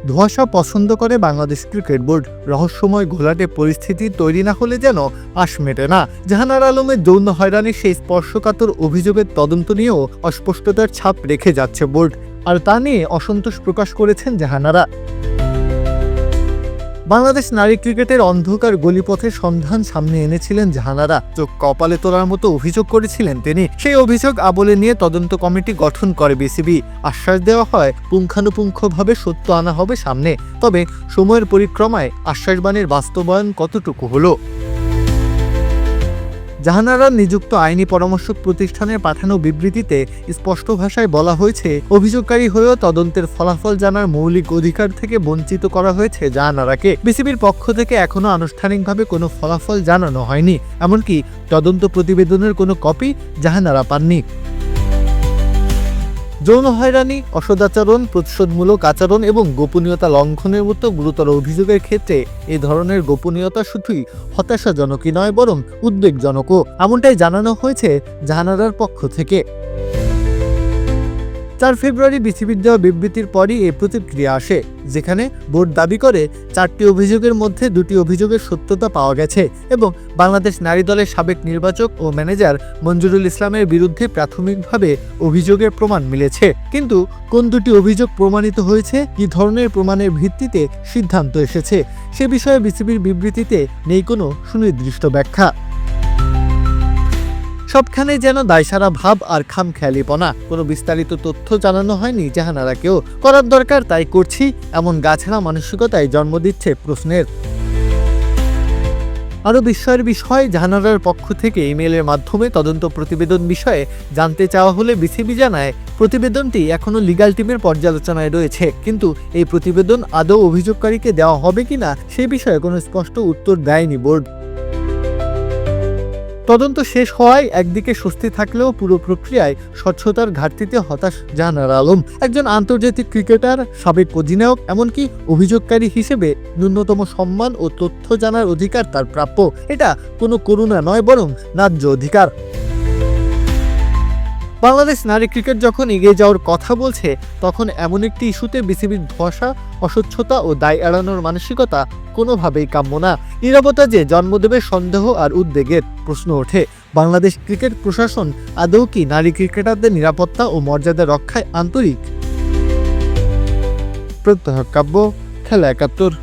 ধোঁয়াশা পছন্দ করে বাংলাদেশ ক্রিকেট বোর্ড। রহস্যময় ঘোলাটে পরিস্থিতি তৈরি না হলে যেন আশ মেটে না। জাহানারা আলমের যৌন হয়রানির সেই স্পর্শকাতর অভিযোগের তদন্ত নিয়েও অস্পষ্টতার ছাপ রেখে যাচ্ছে বোর্ড, আর তা নিয়ে অসন্তোষ প্রকাশ করেছেন জাহানারা। বাংলাদেশ নারী ক্রিকেটের অন্ধকার গলিপথের সন্ধান সামনে এনেছিলেন জাহানারা। চোখ কপালে তোলার মতো অভিযোগ করেছিলেন তিনি। সেই অভিযোগ আবলে নিয়ে তদন্ত কমিটি গঠন করে বিসিবি। আশ্বাস দেওয়া হয় পুঙ্খানুপুঙ্খভাবে সত্য আনা হবে সামনে। তবে সময়ের পরিক্রমায় আশ্বাসবাণীর বাস্তবায়ন কতটুকু হলো? জাহানারা নিযুক্ত আইনি পরামর্শক প্রতিষ্ঠানের পাঠানো বিবৃতিতে স্পষ্ট ভাষায় বলা হয়েছে, অভিযোগকারী হয়েও তদন্তের ফলাফল জানার মৌলিক অধিকার থেকে বঞ্চিত করা হয়েছে জাহানারাকে। বিসিবির পক্ষ থেকে এখনো আনুষ্ঠানিকভাবে কোনো ফলাফল জানানো হয়নি, এমনকি তদন্ত প্রতিবেদনের কোনো কপি জাহানারা পাননি। যৌন হয়রানি, অসদাচরণ, প্রতিশোধমূলক আচরণ এবং গোপনীয়তা লঙ্ঘনের মতো গুরুতর অভিযোগের ক্ষেত্রে এ ধরনের গোপনীয়তা শুধুই হতাশাজনকই নয়, বরং উদ্বেগজনকও। এমনটাই জানানো হয়েছে জাহানারার পক্ষ থেকে। 4 ফেব্রুয়ারি বিসিবির দেওয়া বিবৃতির পরই এই প্রতিক্রিয়া আসে, যেখানে বোর্ড দাবি করে 4টি অভিযোগের মধ্যে 2টি অভিযোগের সত্যতা পাওয়া গেছে এবং বাংলাদেশ নারী দলের সাবেক নির্বাচক ও ম্যানেজার মঞ্জুরুল ইসলামের বিরুদ্ধে প্রাথমিকভাবে অভিযোগের প্রমাণ মিলেছে। কিন্তু কোন 2টি অভিযোগ প্রমাণিত হয়েছে, কী ধরনের প্রমাণের ভিত্তিতে সিদ্ধান্ত এসেছে, সে বিষয়ে বিসিবির বিবৃতিতে নেই কোনো সুনির্দিষ্ট ব্যাখ্যা। সবখানে যেন দায়সারা ভাব আর খামখেয়ালিপনা। কোনো বিস্তারিত তথ্য জানানো হয়নি জাহানারাকেও। করার দরকার তাই করছি, এমন গাছড়া মানসিকতায় জন্ম দিচ্ছে প্রশ্নের। আরও বিস্ময়ের বিষয়, জাহানারার পক্ষ থেকে ইমেইলের মাধ্যমে তদন্ত প্রতিবেদন বিষয়ে জানতে চাওয়া হলে বিসিবি জানায়, প্রতিবেদনটি এখনও লিগ্যাল টিমের পর্যালোচনায় রয়েছে, কিন্তু এই প্রতিবেদন আদৌ অভিযোগকারীকে দেওয়া হবে কিনা সে বিষয়ে কোনো স্পষ্ট উত্তর দেয়নি বোর্ড। তদন্ত শেষ হওয়ায় একদিকে স্বস্তি থাকলেও পুরো প্রক্রিয়ায় স্বচ্ছতার ঘাটতিতে হতাশ জাহানারা আলম। একজন আন্তর্জাতিক ক্রিকেটার, সাবেক অধিনায়ক, এমনকি অভিযোগকারী হিসেবে ন্যূনতম সম্মান ও তথ্য জানার অধিকার তার প্রাপ্য। এটা কোনো করুণা নয়, বরং ন্যায্য অধিকার। বাংলাদেশ নারী ক্রিকেট যখন এগিয়ে যাওয়ার কথা বলছে, তখন এমন একটি ইস্যুতে বিসিবির ধোঁয়াশা, অস্বচ্ছতা ও দায় এড়ানোর মানসিকতা কোনোভাবেই কাম্য না। নীরবতা যে জন্ম দেবে সন্দেহ আর উদ্বেগের। প্রশ্ন ওঠে, বাংলাদেশ ক্রিকেট প্রশাসন আদৌ কি নারী ক্রিকেটারদের নিরাপত্তা ও মর্যাদা রক্ষায় আন্তরিক? প্রত্যহ কাব্য, খেলা ৭১।